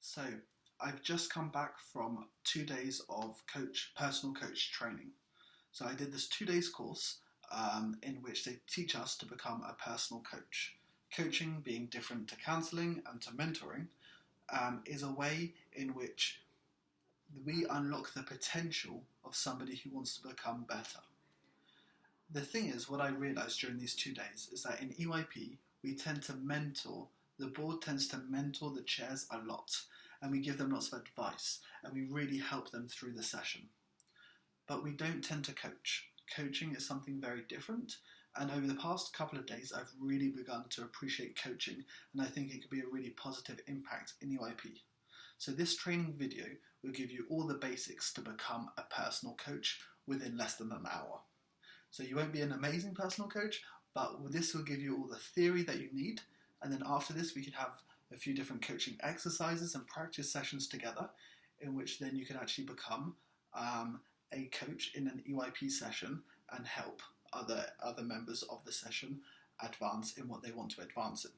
So I've just come back from 2 days of personal coach training. So I did this 2 days course in which they teach us to become a personal coach. Coaching, being different to counselling and to mentoring, is a way in which we unlock the potential of somebody who wants to become better. The thing is, what I realised during these 2 days is that in EYP, we tend to mentor, the board tends to mentor the chairs a lot, and we give them lots of advice, and we really help them through the session. But we don't tend to coach. Coaching is something very different, and over the past couple of days, I've really begun to appreciate coaching, and I think it could be a really positive impact in EYP. So this training video will give you all the basics to become a personal coach within less than an hour. So you won't be an amazing personal coach, but this will give you all the theory that you need, and then after this we can have a few different coaching exercises and practice sessions together, in which then you can actually become a coach in an EYP session and help other members of the session advance in what they want to advance in.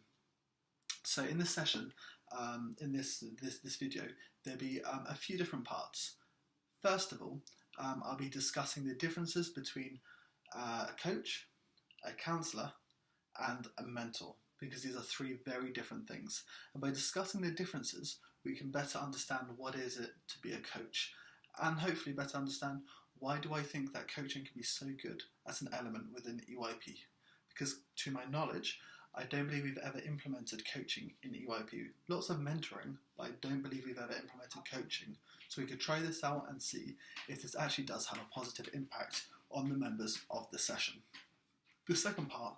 So in this session, in this video, there'll be a few different parts. First of all, I'll be discussing the differences between a coach, a counsellor, and a mentor, because these are three very different things. And by discussing the differences, we can better understand what is it to be a coach, and hopefully better understand why do I think that coaching can be so good as an element within EYP. Because to my knowledge, I don't believe we've ever implemented coaching in EYP. Lots of mentoring, but I don't believe we've ever implemented coaching. So we could try this out and see if this actually does have a positive impact on the members of the session. The second part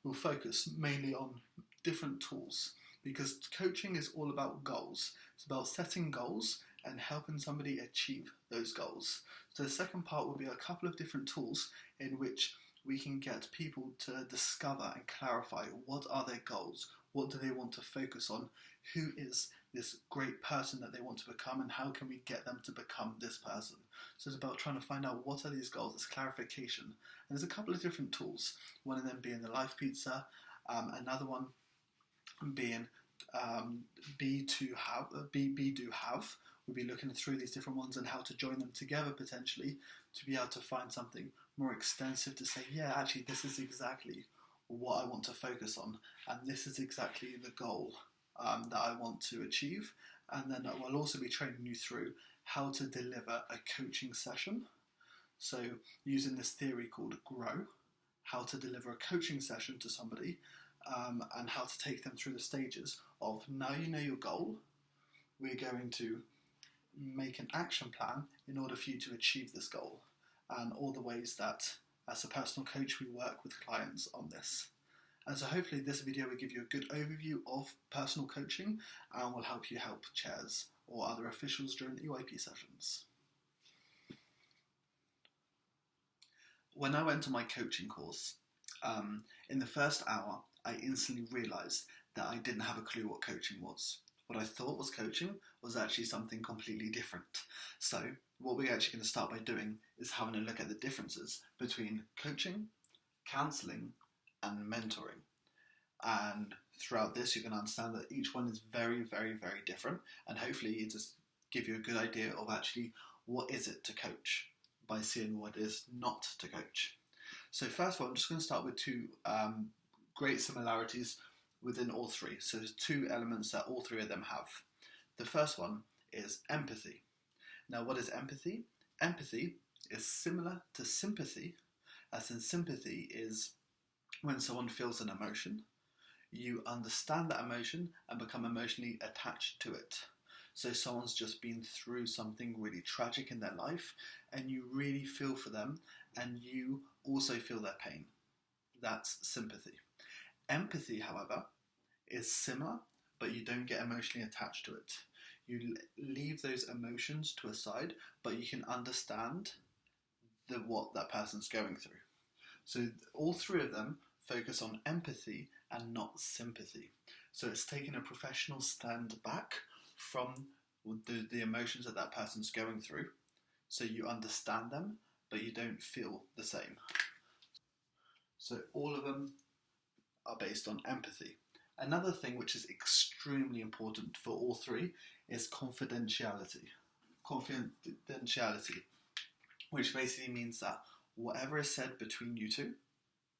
will focus mainly on different tools, because coaching is all about goals. It's about setting goals and helping somebody achieve those goals. So the second part will be a couple of different tools in which we can get people to discover and clarify what are their goals, what do they want to focus on, who is this great person that they want to become, and how can we get them to become this person. So it's about trying to find out what are these goals, it's clarification. And there's a couple of different tools, one of them being the life pizza, another one being be do have. We'll be looking through these different ones and how to join them together potentially to be able to find something more extensive to say, yeah, actually this is exactly what I want to focus on, and this is exactly the goal that I want to achieve. And then we'll also be training you through how to deliver a coaching session. So using this theory called GROW, how to deliver a coaching session to somebody, and how to take them through the stages of, now you know your goal, we're going to make an action plan in order for you to achieve this goal, and all the ways that as a personal coach we work with clients on this. And so hopefully this video will give you a good overview of personal coaching and will help you help chairs or other officials during EYP sessions. When I went to my coaching course, in the first hour I instantly realised that I didn't have a clue what coaching was. What I thought was coaching was actually something completely different. So what we're actually going to start by doing is having a look at the differences between coaching, counselling, and mentoring. And throughout this, you're going to understand that each one is very, very, very different, and hopefully it just give you a good idea of actually what is it to coach by seeing what it is not to coach. So first of all, I'm just going to start with two great similarities within all three. So there's two elements that all three of them have. The first one is empathy. Now, what is empathy? Empathy is similar to sympathy, as in sympathy is when someone feels an emotion, you understand that emotion and become emotionally attached to it. So someone's just been through something really tragic in their life, and you really feel for them, and you also feel their pain. That's sympathy. Empathy, however, is similar, but you don't get emotionally attached to it. You leave those emotions to a side, but you can understand what that person's going through. So all three of them focus on empathy and not sympathy. So it's taking a professional stand back from the emotions that person's going through. So you understand them, but you don't feel the same. So all of them are based on empathy. Another thing which is extremely important for all three is confidentiality. Confidentiality, which basically means that whatever is said between you two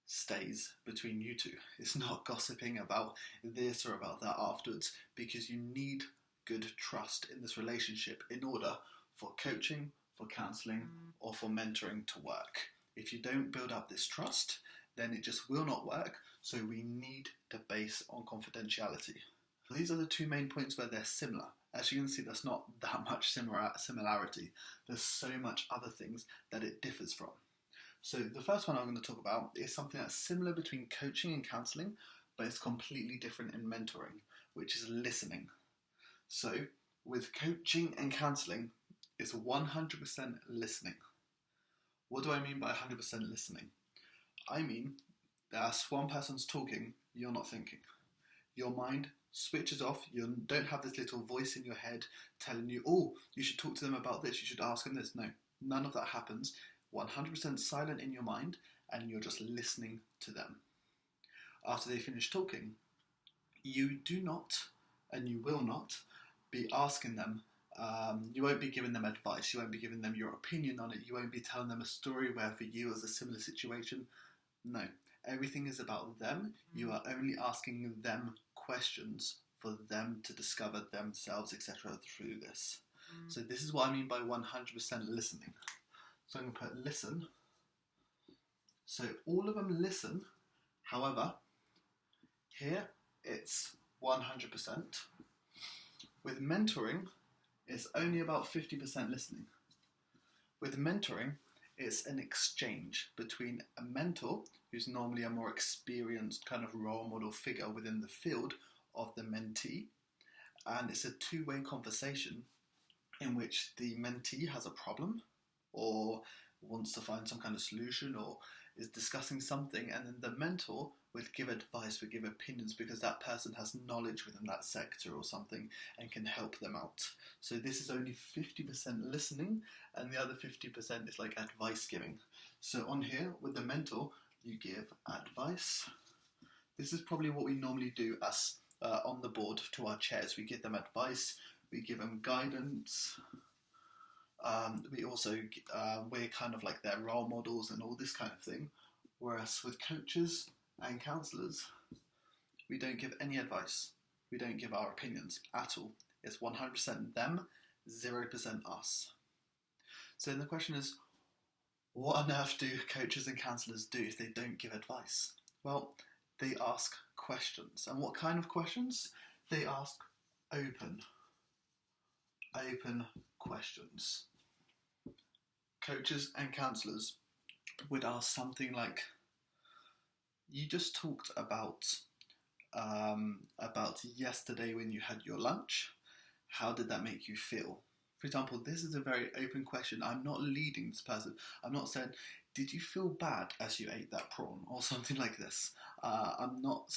stays between you two. It's not gossiping about this or about that afterwards, because you need good trust in this relationship in order for coaching, for counselling, or for mentoring to work. If you don't build up this trust, then it just will not work. So we need to base on confidentiality. These are the two main points where they're similar. As you can see, there's not that much similarity. There's so much other things that it differs from. So the first one I'm going to talk about is something that's similar between coaching and counselling, but it's completely different in mentoring, which is listening. So with coaching and counselling, it's 100% listening. What do I mean by 100% listening? I mean that as one person's talking, you're not thinking. Your mind switches off. You don't have this little voice in your head telling you, oh, you should talk to them about this, you should ask them this. No, none of that happens. 100% silent in your mind, and you're just listening to them. After they finish talking, you do not, and you will not, be asking them, you won't be giving them advice, you won't be giving them your opinion on it, you won't be telling them a story where for you it was a similar situation. No, everything is about them. You are only asking them questions for them to discover themselves, etc. through this. So this is what I mean by 100% listening. So I'm going to put listen. So all of them listen. However, here it's 100%. With mentoring, it's only about 50% listening. With mentoring, it's an exchange between a mentor, who's normally a more experienced kind of role model figure within the field of the mentee, and it's a two-way conversation in which the mentee has a problem or wants to find some kind of solution or is discussing something, and then the mentor would give advice, would give opinions, because that person has knowledge within that sector or something and can help them out. So this is only 50% listening, and the other 50% is like advice giving. So on here with the mentor, you give advice. This is probably what we normally do as on the board to our chairs. We give them advice, we give them guidance. We also, we're kind of like their role models and all this kind of thing. Whereas with coaches and counsellors, we don't give any advice. We don't give our opinions at all. It's 100% them, 0% us. So then the question is, what on earth do coaches and counsellors do if they don't give advice? Well, they ask questions. And what kind of questions? They ask open questions. Coaches and counsellors would ask something like, you just talked about yesterday when you had your lunch. How did that make you feel? For example, this is a very open question. I'm not leading this person. I'm not saying, did you feel bad as you ate that prawn or something like this? I'm not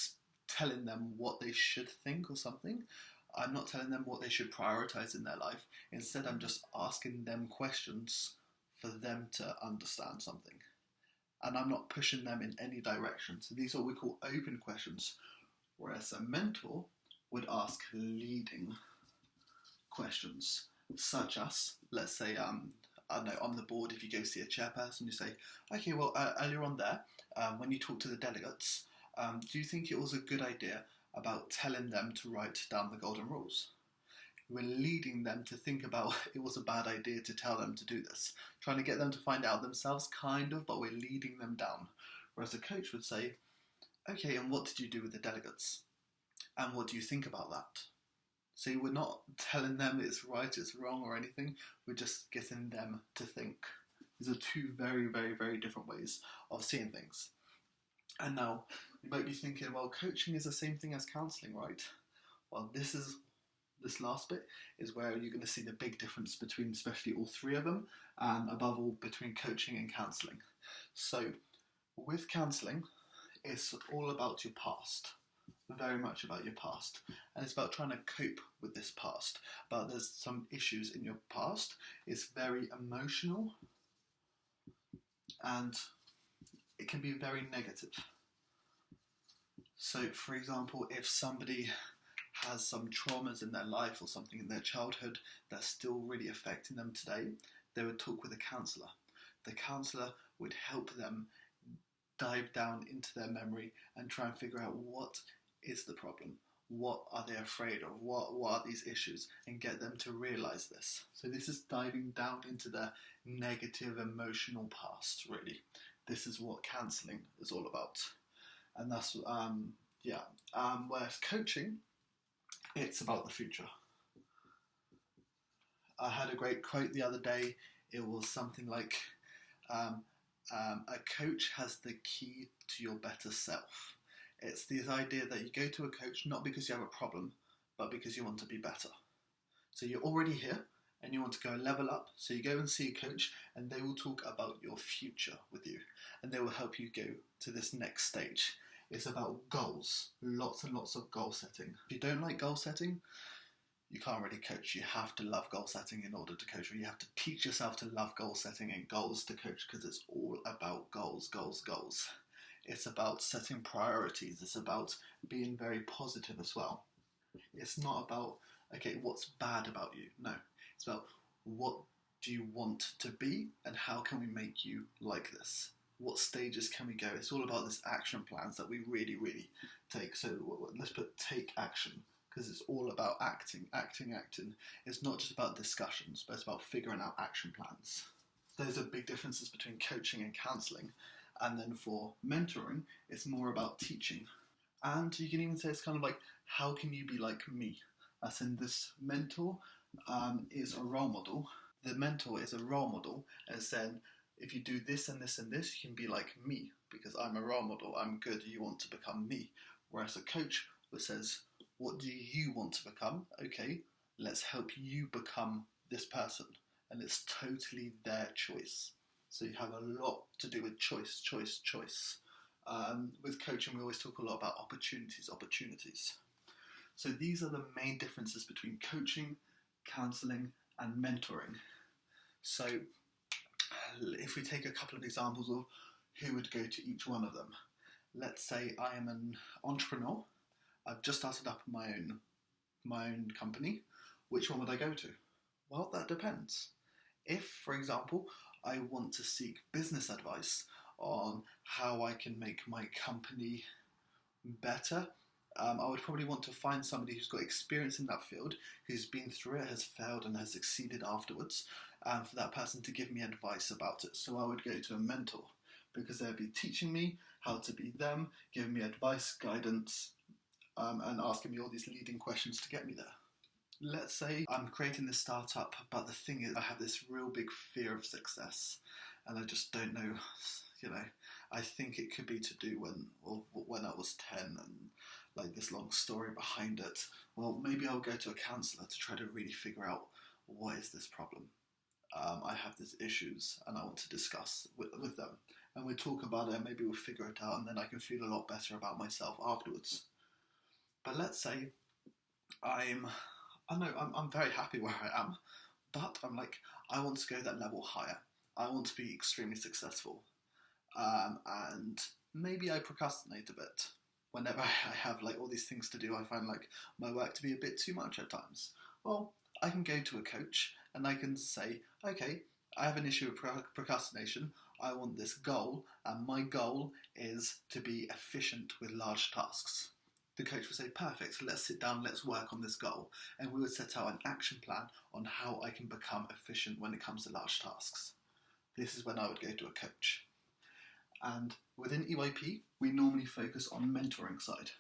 telling them what they should think or something. I'm not telling them what they should prioritise in their life. Instead, I'm just asking them questions for them to understand something. And I'm not pushing them in any direction. So these are what we call open questions. Whereas a mentor would ask leading questions, such as, let's say, I don't know, on the board, if you go see a chairperson, you say, okay, well, earlier on there, when you talk to the delegates, do you think it was a good idea about telling them to write down the golden rules? We're leading them to think about it was a bad idea to tell them to do this, trying to get them to find out themselves, kind of, but we're leading them down. Whereas a coach would say, okay, and what did you do with the delegates? And what do you think about that? So we're not telling them it's right, it's wrong or anything, we're just getting them to think. These are two very, very, very different ways of seeing things. And now, you might be thinking, well, coaching is the same thing as counselling, right? Well, this last bit is where you're going to see the big difference between especially all three of them, and above all between coaching and counselling. So with counselling, it's all about your past, very much about your past, and it's about trying to cope with this past. But there's some issues in your past. It's very emotional, and it can be very negative. So, for example, if somebody has some traumas in their life or something in their childhood that's still really affecting them today, they would talk with a counsellor. The counsellor would help them dive down into their memory and try and figure out what is the problem, what are they afraid of, what are these issues, and get them to realise this. So this is diving down into their negative emotional past, really. This is what counselling is all about. And that's, whereas coaching, it's about the future. I had a great quote the other day. It was something like, a coach has the key to your better self. It's this idea that you go to a coach not because you have a problem, but because you want to be better. So you're already here and you want to go level up. So you go and see a coach and they will talk about your future with you and they will help you go to this next stage. It's about goals, lots and lots of goal setting. If you don't like goal setting, you can't really coach. You have to love goal setting in order to coach. You have to teach yourself to love goal setting and goals to coach, because it's all about goals, goals, goals. It's about setting priorities. It's about being very positive as well. It's not about, okay, what's bad about you? No, it's about what do you want to be and how can we make you like this? What stages can we go? It's all about this action plans that we really, really take. So let's put take action, because it's all about acting. It's not just about discussions, but it's about figuring out action plans. Those are big differences between coaching and counselling. And then for mentoring, it's more about teaching. And you can even say it's kind of like, how can you be like me? As in, this mentor is a role model. The mentor is a role model, and saying, if you do this and this and this, you can be like me, because I'm a role model, I'm good, you want to become me. Whereas a coach says, what do you want to become? Okay, let's help you become this person. And it's totally their choice. So you have a lot to do with choice. With coaching, we always talk a lot about opportunities. So these are the main differences between coaching, counselling, and mentoring. So if we take a couple of examples of who would go to each one of them. Let's say I am an entrepreneur. I've just started up my own company. Which one would I go to? Well, that depends. If, for example, I want to seek business advice on how I can make my company better, I would probably want to find somebody who's got experience in that field, who's been through it, has failed and has succeeded afterwards, and for that person to give me advice about it. So I would go to a mentor, because they'll be teaching me how to be them, giving me advice, guidance, and asking me all these leading questions to get me there. Let's say I'm creating this startup, but the thing is, I have this real big fear of success, and I just don't know, I think it could be to do when I was 10, and like this long story behind it. Well, maybe I'll go to a counsellor to try to really figure out, what is this problem? I have these issues and I want to discuss with them, and we talk about it and maybe we'll figure it out, and then I can feel a lot better about myself afterwards. But let's say I'm very happy where I am, but I'm like, I want to go that level higher. I want to be extremely successful. And maybe I procrastinate a bit. Whenever I have like all these things to do, I find like my work to be a bit too much at times. Well, I can go to a coach and I can say, okay, I have an issue with procrastination. I want this goal, and my goal is to be efficient with large tasks. The coach would say, perfect, let's sit down, let's work on this goal. And we would set out an action plan on how I can become efficient when it comes to large tasks. This is when I would go to a coach. And within EYP, we normally focus on mentoring side.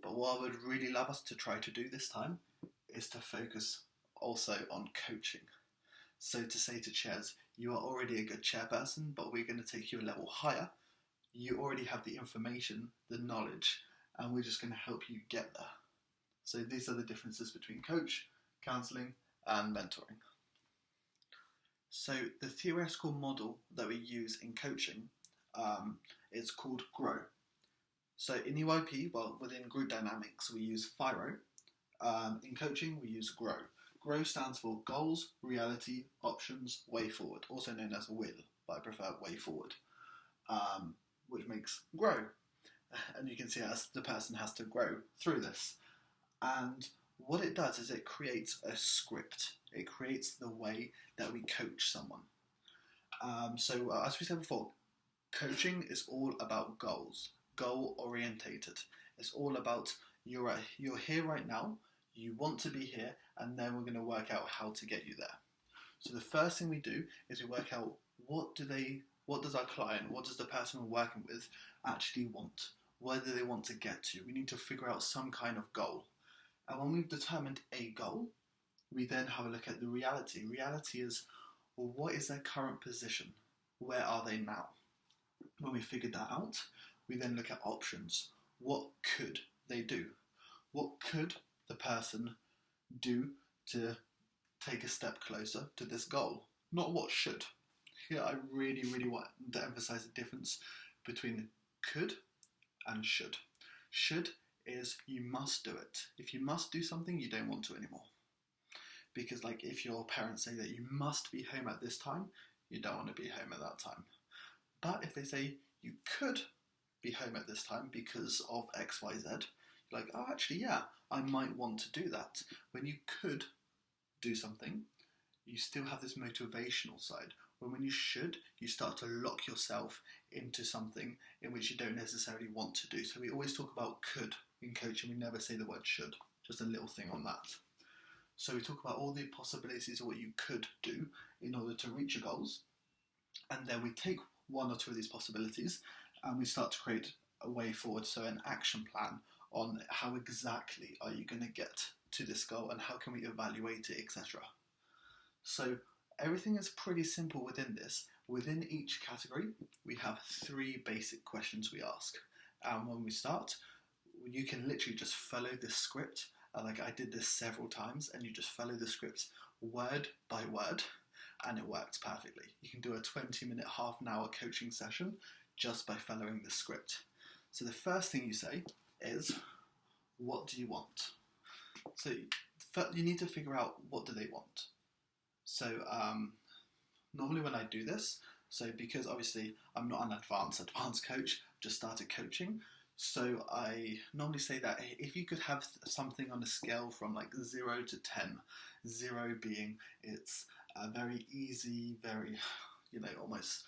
But what I would really love us to try to do this time is to focus also on coaching. So to say to chairs, you are already a good chairperson, but we're going to take you a level higher. You already have the information, the knowledge, and we're just going to help you get there. So these are the differences between coach, counselling, and mentoring. So the theoretical model that we use in coaching is called GROW. So in EYP, within group dynamics, we use FIRO. In coaching, we use GROW. GROW stands for Goals, Reality, Options, Way Forward, also known as WIL, but I prefer Way Forward, which makes GROW. and you can see as the person has to grow through this. And what it does is it creates a script. It creates the way that we coach someone. So as we said before, coaching is all about goals, goal orientated. It's all about you're here right now, you want to be here, and then we're going to work out how to get you there. So the first thing we do is we work out what does our client, what does the person we're working with actually want? Where do they want to get to? We need to figure out some kind of goal. And when we've determined a goal, we then have a look at the reality. Reality is, well, what is their current position? Where are they now? When we figured that out, we then look at options. What could they do? What could the person do to take a step closer to this goal? Not what should. Here I really, really want to emphasize the difference between could and should. Should is you must do it. If you must do something, you don't want to anymore. Because like if your parents say that you must be home at this time, you don't want to be home at that time. But if they say you could be home at this time because of X, Y, Z, you're like, oh, actually, yeah, I might want to do that. When you could do something, you still have this motivational side. When you should, you start to lock yourself into something in which you don't necessarily want to do. So we always talk about could in coaching. We never say the word should. Just a little thing on that. So we talk about all the possibilities of what you could do in order to reach your goals. And then we take one or two of these possibilities and we start to create a way forward. So an action plan on how exactly are you going to get to this goal and how can we evaluate it, etc. So everything is pretty simple within this. Within each category, we have 3 basic questions we ask. And when we start, you can literally just follow this script. Like I did this several times, and you just follow the script word by word, and it works perfectly. You can do a 20-minute, half an hour coaching session just by following the script. So the first thing you say is, what do you want? So you need to figure out what do they want. So normally when I do this, so because obviously I'm not an advanced coach, just started coaching, so I normally say that if you could have something on a scale from like 0 to 10, 0 being it's a very easy, very, almost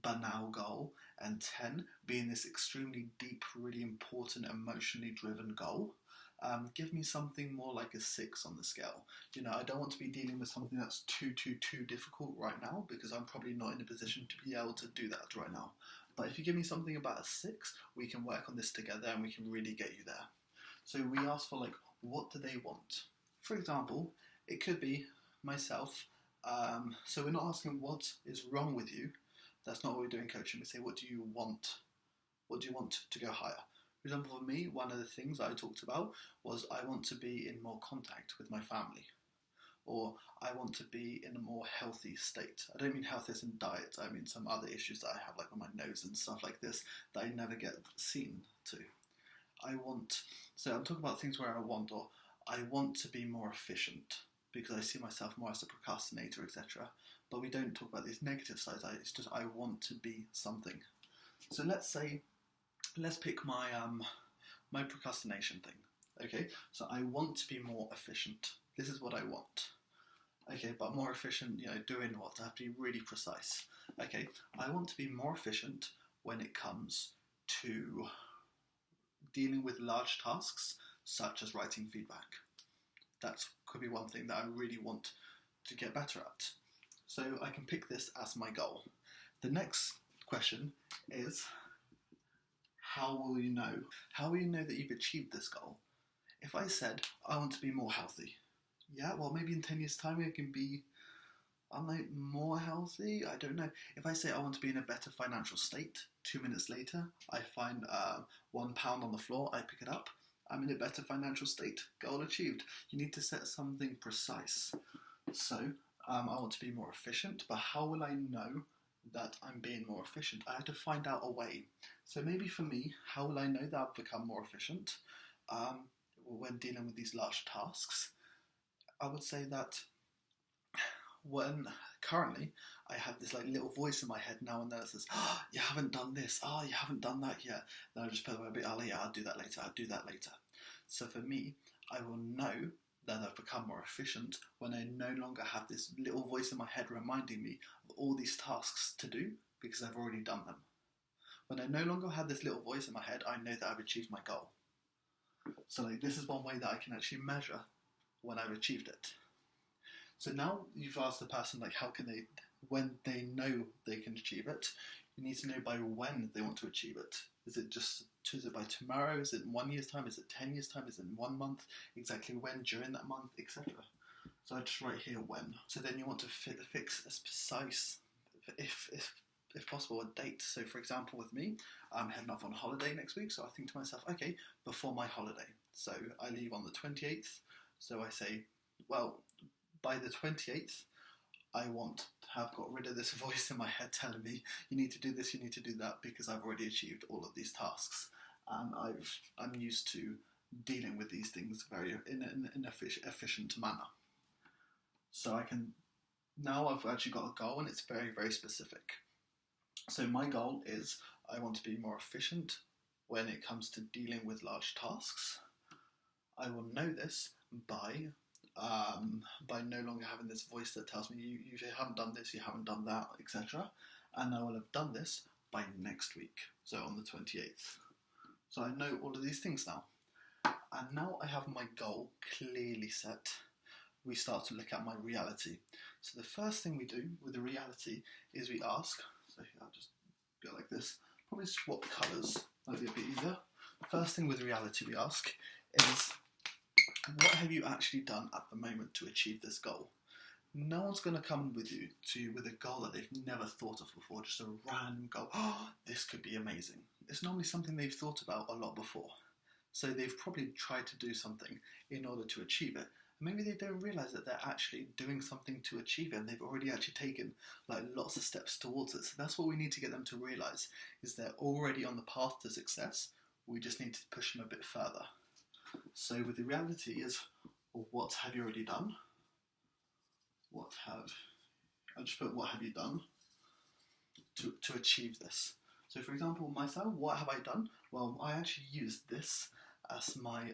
banal goal, and 10 being this extremely deep, really important, emotionally driven goal. Give me something more like a 6 on the scale. I don't want to be dealing with something that's too difficult right now because I'm probably not in a position to be able to do that right now. But if you give me something about a 6, we can work on this together and we can really get you there. So we ask for like, what do they want? For example, it could be myself. So we're not asking what is wrong with you. That's not what we do in coaching. We say, what do you want? What do you want to go higher? For example, for me, one of the things I talked about was I want to be in more contact with my family, or I want to be in a more healthy state. I don't mean health as in diet, I mean some other issues that I have, like on my nose and stuff like this, that I never get seen to. So I'm talking about things where I want to be more efficient, because I see myself more as a procrastinator, etc. But we don't talk about these negative sides, it's just I want to be something. So let's pick my my procrastination thing. Okay, so I want to be more efficient. This is what I want. Okay, but more efficient, doing what? I have to be really precise. Okay, I want to be more efficient when it comes to dealing with large tasks, such as writing feedback. That could be one thing that I really want to get better at. So I can pick this as my goal. The next question is, how will you know? How will you know that you've achieved this goal? If I said, I want to be more healthy, yeah, well, maybe in 10 years' time I can be, more healthy? I don't know. If I say I want to be in a better financial state, 2 minutes later, I find £1 on the floor, I pick it up, I'm in a better financial state. Goal achieved. You need to set something precise. So, I want to be more efficient, but how will I know that I'm being more efficient? I have to find out a way. So maybe for me, how will I know that I've become more efficient when dealing with these large tasks? I would say that when currently I have this like little voice in my head now and then that says, oh, you haven't done this, oh, you haven't done that yet. Then I just put a bit, oh yeah, I'll do that later. So for me, I will know that I've become more efficient when I no longer have this little voice in my head reminding me of all these tasks to do because I've already done them. When I no longer have this little voice in my head, I know that I've achieved my goal. So like, this is one way that I can actually measure when I've achieved it. So now you've asked the person, like, how can they, when they know they can achieve it, you need to know by when they want to achieve it. Is it by tomorrow? Is it in 1 year's time? Is it 10 years' time? Is it in 1 month? Exactly when, during that month, etc. So I just write here when. So then you want to fix a precise, if possible, a date. So for example, with me, I'm heading off on holiday next week. So I think to myself, okay, before my holiday. So I leave on the 28th. So I say, well, by the 28th, I want to have got rid of this voice in my head telling me, you need to do this, you need to do that, because I've already achieved all of these tasks. And I'm used to dealing with these things in an efficient manner. So now I've actually got a goal and it's very, very specific. So my goal is I want to be more efficient when it comes to dealing with large tasks. I will know this by no longer having this voice that tells me you haven't done this, you haven't done that, etc. And I will have done this by next week, so on the 28th. So I know all of these things now. And now I have my goal clearly set, we start to look at my reality. So the first thing we do with the reality is we ask, so I'll just go like this, probably swap colours, that'll be a bit easier. First thing with reality we ask is, what have you actually done at the moment to achieve this goal? No one's going to come with you with a goal that they've never thought of before, just a random goal. Oh, this could be amazing. It's normally something they've thought about a lot before. So they've probably tried to do something in order to achieve it. And maybe they don't realise that they're actually doing something to achieve it, and they've already actually taken like lots of steps towards it. So that's what we need to get them to realise, is they're already on the path to success. We just need to push them a bit further. So with the reality is, what have you already done? I'll just put what have you done to achieve this. So for example, myself, what have I done? Well, I actually use this as my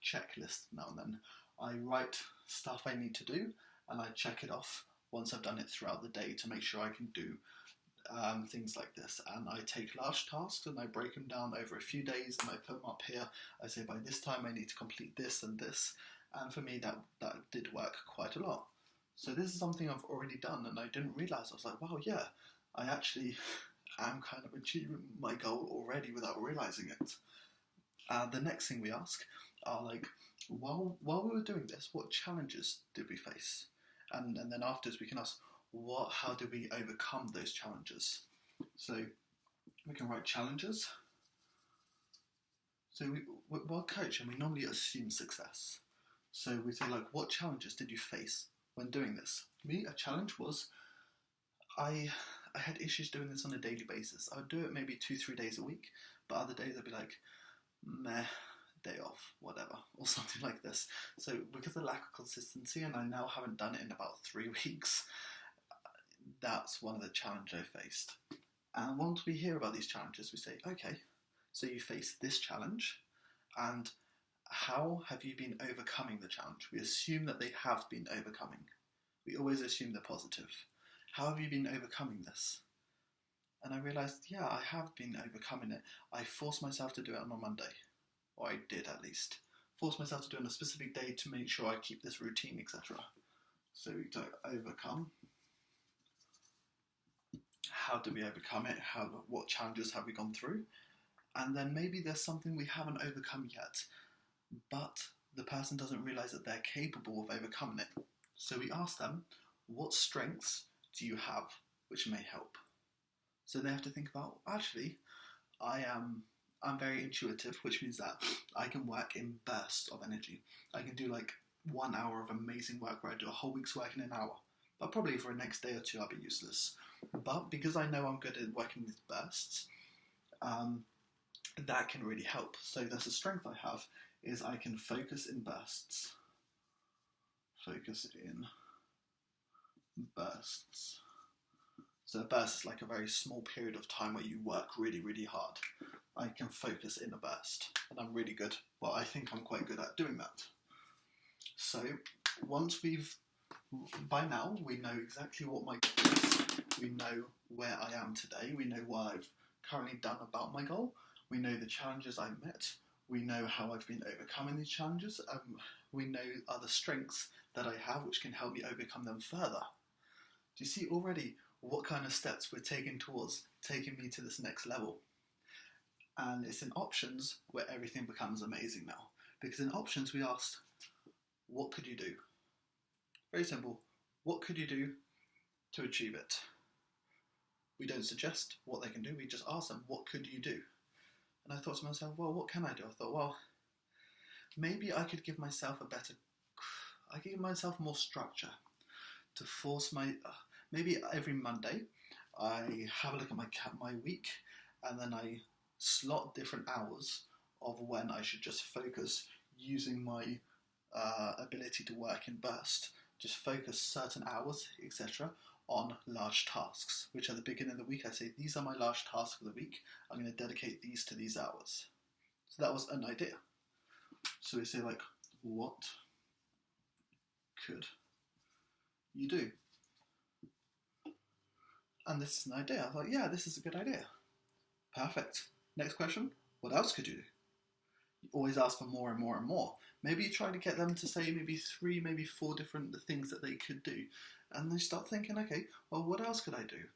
checklist now and then. I write stuff I need to do and I check it off once I've done it throughout the day to make sure I can do things like this. And I take large tasks and I break them down over a few days and I put them up here. I say by this time I need to complete this and this. And for me that did work quite a lot. So this is something I've already done and I didn't realise. I was like, wow, yeah, I actually am kind of achieving my goal already without realising it. The next thing we ask are like, while we were doing this, what challenges did we face? And then afterwards we can ask, how do we overcome those challenges? So we can write challenges. So while coaching, we normally assume success. So we say like, what challenges did you face when doing this? For me, a challenge was I had issues doing this on a daily basis. I would do it maybe 2-3 days a week, but other days I'd be like, meh, day off, whatever, or something like this. So because of the lack of consistency, and I now haven't done it in about 3 weeks, that's one of the challenges I faced. And once we hear about these challenges, we say, okay, so you face this challenge, and how have you been overcoming the challenge? We assume that they have been overcoming. We always assume they're positive. How have you been overcoming this? And I realised, yeah, I have been overcoming it. I forced myself to do it on a Monday, or I did at least. Forced myself to do it on a specific day to make sure I keep this routine, etc. So we do overcome. How do we overcome it? What challenges have we gone through? And then maybe there's something we haven't overcome yet, but the person doesn't realise that they're capable of overcoming it. So we ask them, what strengths do you have which may help? So they have to think about, actually, I'm very intuitive, which means that I can work in bursts of energy. I can do like 1 hour of amazing work where I do a whole week's work in an hour. But probably for the next day or two I'll be useless. But because I know I'm good at working with bursts, that can really help. So that's a strength I have, is I can focus in bursts. Focus in bursts. So a burst is like a very small period of time where you work really, really hard. I can focus in a burst, and I'm really good. Well, I think I'm quite good at doing that. So by now, we know exactly what my goal is. We know where I am today. We know what I've currently done about my goal. We know the challenges I met. We know how I've been overcoming these challenges. We know other strengths that I have which can help me overcome them further. Do you see already what kind of steps we're taking towards taking me to this next level? And it's in options where everything becomes amazing now. Because in options we asked, what could you do? Very simple. What could you do to achieve it? We don't suggest what they can do, we just ask them, what could you do? And I thought to myself, well, what can I do? I thought, well, maybe I could give myself more structure to force maybe every Monday I have a look at my week, and then I slot different hours of when I should just focus using my ability to work in burst, just focus certain hours, etc., on large tasks, which at the beginning of the week I say, these are my large tasks for the week, I'm going to dedicate these to these hours. So that was an idea. So we say like, what could you do? And this is an idea. I thought, yeah, this is a good idea. Perfect. Next question, what else could you do? You always ask for more and more and more. Maybe you try to get them to say maybe 3, maybe 4 different things that they could do. And they start thinking, okay, well, what else could I do?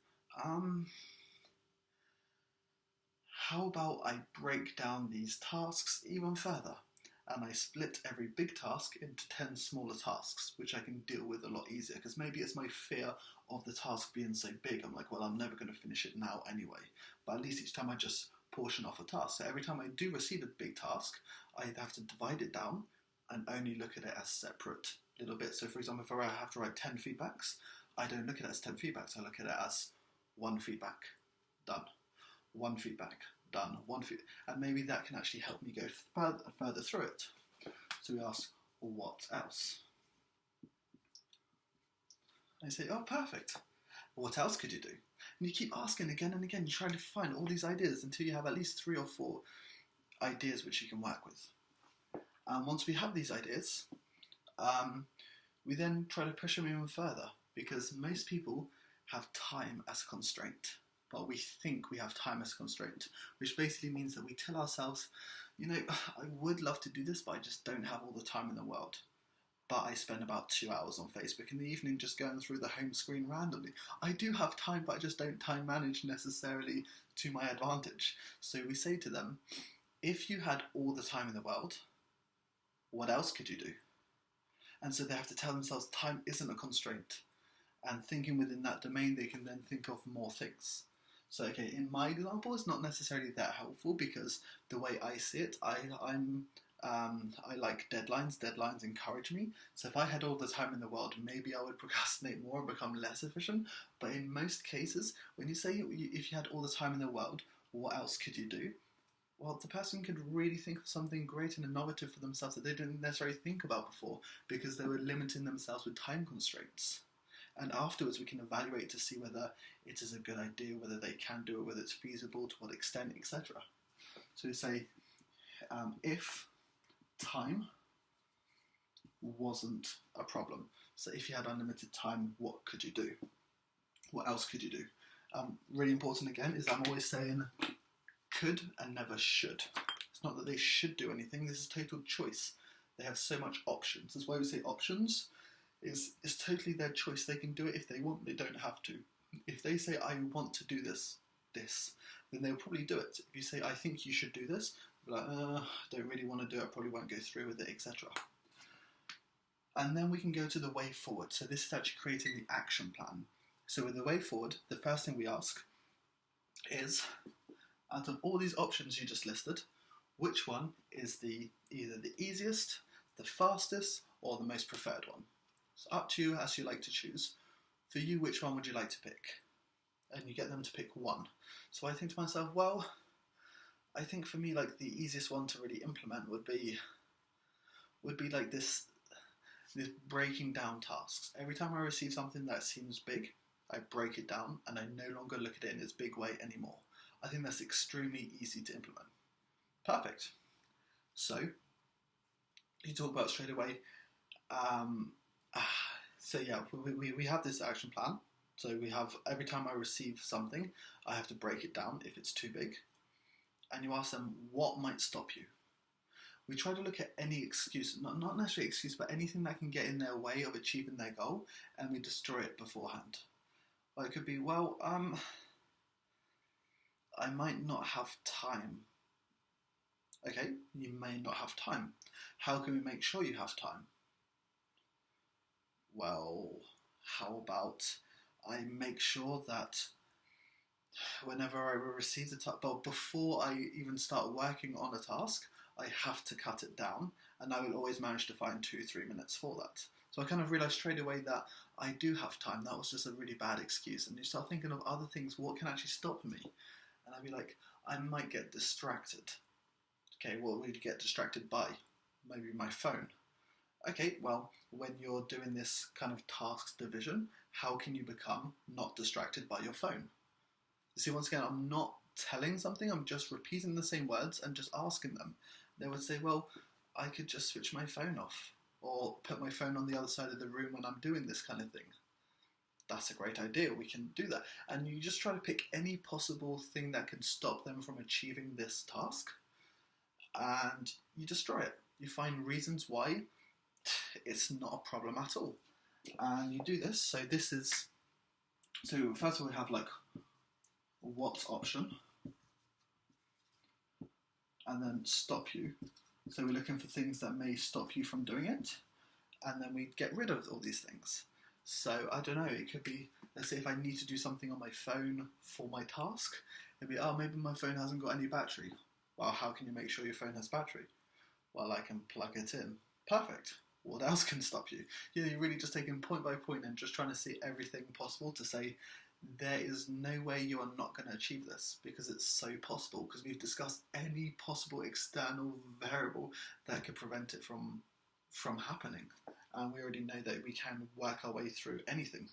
How about I break down these tasks even further? And I split every big task into 10 smaller tasks, which I can deal with a lot easier. Because maybe it's my fear of the task being so big. I'm like, well, I'm never going to finish it now anyway. But at least each time I just portion off a task. So every time I do receive a big task, I have to divide it down and only look at it as separate little bits. So for example, if I have to write 10 feedbacks, I don't look at it as 10 feedbacks. I look at it as 1 feedback, done. 1 feedback, done. And maybe that can actually help me go further through it. So we ask, well, what else? I say, oh, perfect. What else could you do? And you keep asking again and again. You try to find all these ideas until you have at least 3 or 4 ideas which you can work with. And once we have these ideas, we then try to push them even further, because most people have time as a constraint. But we think we have time as a constraint, which basically means that we tell ourselves, you know, I would love to do this, but I just don't have all the time in the world. But I spend about 2 hours on Facebook in the evening just going through the home screen randomly. I do have time, but I just don't time manage necessarily to my advantage. So we say to them, if you had all the time in the world, what else could you do? And so they have to tell themselves time isn't a constraint. And thinking within that domain, they can then think of more things. So, okay, in my example, it's not necessarily that helpful, because the way I see it, I like deadlines. Deadlines encourage me. So if I had all the time in the world, maybe I would procrastinate more and become less efficient. But in most cases, when you say if you had all the time in the world, what else could you do? Well, the person could really think of something great and innovative for themselves that they didn't necessarily think about before, because they were limiting themselves with time constraints. And afterwards we can evaluate to see whether it is a good idea, whether they can do it, whether it's feasible, to what extent, etc. So we say, if time wasn't a problem, so if you had unlimited time, what could you do? What else could you do? Really important again is I'm always saying could and never should. It's not that they should do anything, this is total choice. They have so much options. That's why we say options is totally their choice. They can do it if they want, they don't have to. If they say, I want to do this, then they'll probably do it. If you say, I think you should do this, they'll be like, don't really want to do it, probably won't go through with it, etc. And then we can go to the way forward. So this is actually creating the action plan. So with the way forward, the first thing we ask is, out of all these options you just listed, which one is either the easiest, the fastest, or the most preferred one? It's up to you as you like to choose. For you, which one would you like to pick? And you get them to pick one. So I think to myself, well, I think for me, like the easiest one to really implement would be like this. this breaking down tasks. Every time I receive something that seems big, I break it down and I no longer look at it in its big way anymore. I think that's extremely easy to implement. Perfect. So, you talk about straight away. So yeah, we have this action plan. So we have, every time I receive something, I have to break it down if it's too big. And you ask them, what might stop you? We try to look at any excuse, not necessarily excuse, but anything that can get in their way of achieving their goal, and we destroy it beforehand. Or it could be, well, I might not have time. Okay, you may not have time. How can we make sure you have time? Well, how about I make sure that whenever I receive the task, but before I even start working on a task, I have to cut it down, and I will always manage to find 2-3 minutes for that. So I kind of realised straight away that I do have time. That was just a really bad excuse. And you start thinking of other things, what can actually stop me? And I'd be like, I might get distracted. Okay, what would you get distracted by? Maybe my phone. Okay, well, when you're doing this kind of tasks division, how can you become not distracted by your phone? You see, once again, I'm not telling something, I'm just repeating the same words and just asking them. They would say, well, I could just switch my phone off, or put my phone on the other side of the room when I'm doing this kind of thing. That's a great idea, we can do that. And you just try to pick any possible thing that can stop them from achieving this task, and you destroy it. You find reasons why it's not a problem at all. And you do this, so first of all we have like, what option, and then stop you. So we're looking for things that may stop you from doing it, and then we get rid of all these things. So I don't know, it could be, let's say if I need to do something on my phone for my task, it'd be, oh, maybe my phone hasn't got any battery. Well, how can you make sure your phone has battery? Well, I can plug it in. Perfect. What else can stop you? You know, you're really just taking point by point and just trying to see everything possible to say, there is no way you are not going to achieve this, because it's so possible, because we've discussed any possible external variable that could prevent it from happening, and we already know that we can work our way through anything.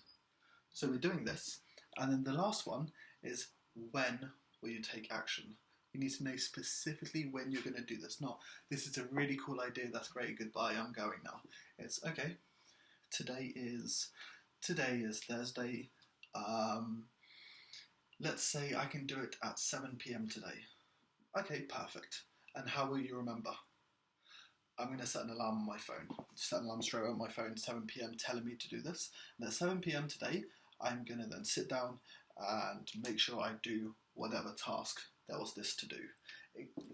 So we're doing this, and then the last one is, when will you take action? You need to know specifically when you're going to do this. Not, this is a really cool idea, that's great, goodbye, I'm going now. It's, okay, today is Thursday. Let's say I can do it at 7 p.m. today. Okay, perfect. And how will you remember? I'm going to set an alarm on my phone. Set an alarm straight on my phone, 7 p.m. telling me to do this. And at 7 p.m. today, I'm going to then sit down and make sure I do whatever task there was this to do.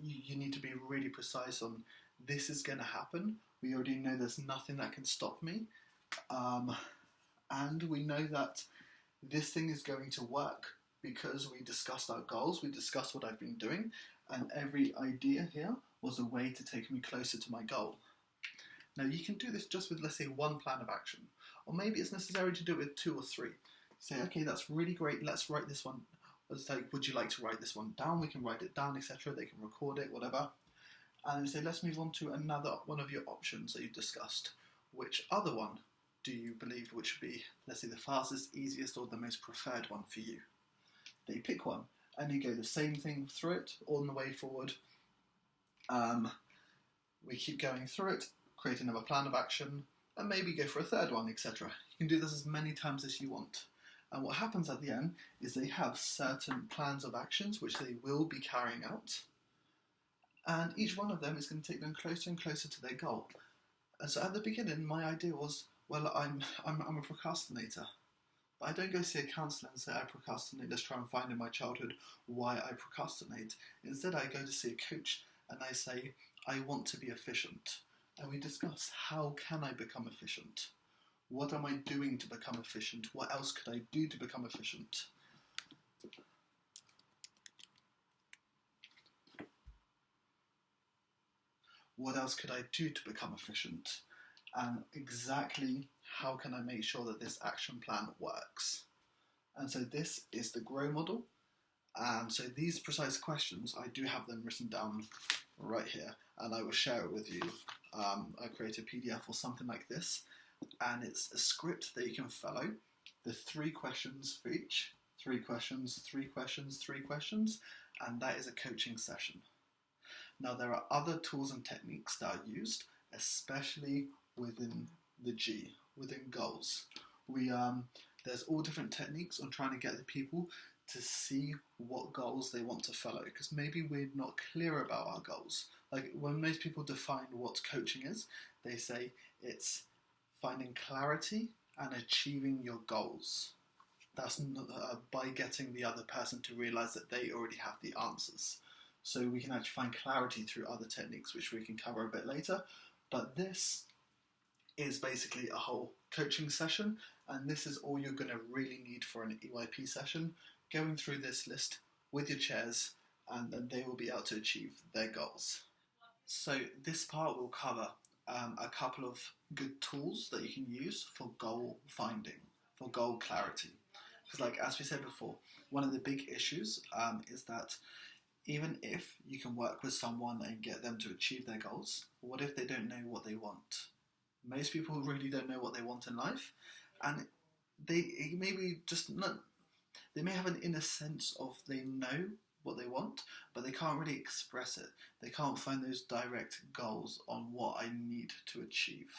You need to be really precise on, this is going to happen. We already know there's nothing that can stop me. And we know that this thing is going to work because we discussed our goals, we discussed what I've been doing, and every idea here was a way to take me closer to my goal. Now you can do this just with, let's say, one plan of action, or maybe it's necessary to do it with 2 or 3. Say, okay, that's really great, let's write this one. It's like, would you like to write this one down? We can write it down, etc. They can record it, whatever. And say, let's move on to another one of your options that you've discussed. Which other one do you believe which would be, let's say, the fastest, easiest, or the most preferred one for you? They pick one, and you go the same thing through it all the way forward. We keep going through it, create another plan of action, and maybe go for a third one, etc. You can do this as many times as you want. And what happens at the end is they have certain plans of actions which they will be carrying out, and each one of them is going to take them closer and closer to their goal. And so at the beginning, my idea was, well, I'm a procrastinator. But I don't go see a counsellor and say I procrastinate, let's try and find in my childhood why I procrastinate. Instead, I go to see a coach and I say, I want to be efficient. And we discuss, how can I become efficient? What am I doing to become efficient? What else could I do to become efficient? What else could I do to become efficient? And exactly how can I make sure that this action plan works? And so this is the GROW model. And so these precise questions, I do have them written down right here, and I will share it with you. I create a PDF or something like this, and it's a script that you can follow. The 3 questions for each, 3 questions, 3 questions, 3 questions, and that is a coaching session. Now there are other tools and techniques that are used, especially within the G, within goals. There's all different techniques on trying to get the people to see what goals they want to follow, because maybe we're not clear about our goals. Like when most people define what coaching is, they say it's finding clarity and achieving your goals. That's not, by getting the other person to realize that they already have the answers. So we can actually find clarity through other techniques, which we can cover a bit later. But this is basically a whole coaching session, and this is all you're going to really need for an EYP session, going through this list with your chairs, and then they will be able to achieve their goals. So this part will cover a couple of good tools that you can use for goal finding, for goal clarity. Because like as we said before, one of the big issues is that even if you can work with someone and get them to achieve their goals, what if they don't know what they want? Most people really don't know what they want in life, and they may have an inner sense of they know what they want, but they can't really express it. They can't find those direct goals on what I need to achieve.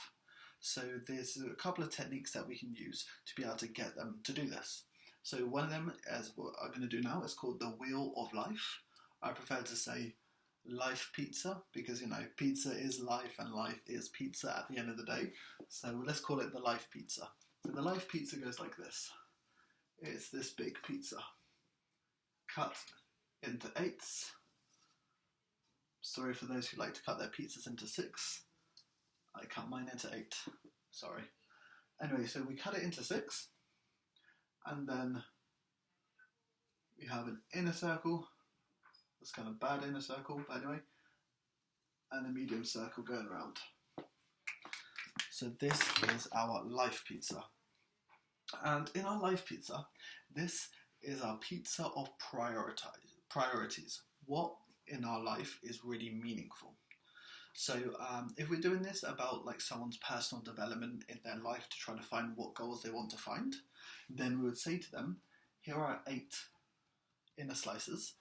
So there's a couple of techniques that we can use to be able to get them to do this. So one of them, as what I'm going to do now, is called the Wheel of Life. I prefer to say life pizza, because pizza is life and life is pizza at the end of the day. So let's call it the life pizza. So the life pizza goes like this. It's this big pizza, cut into 8s. Sorry for those who like to cut their pizzas into 6. I cut mine into 8. Sorry. Anyway, so we cut it into 6, and then we have an inner circle. That's kind of bad inner circle, but anyway, and a medium circle going around. So this is our life pizza. And in our life pizza, this is our pizza of priorities. What in our life is really meaningful? So if we're doing this about like someone's personal development in their life to try to find what goals they want to find, then we would say to them, here are 8 inner slices.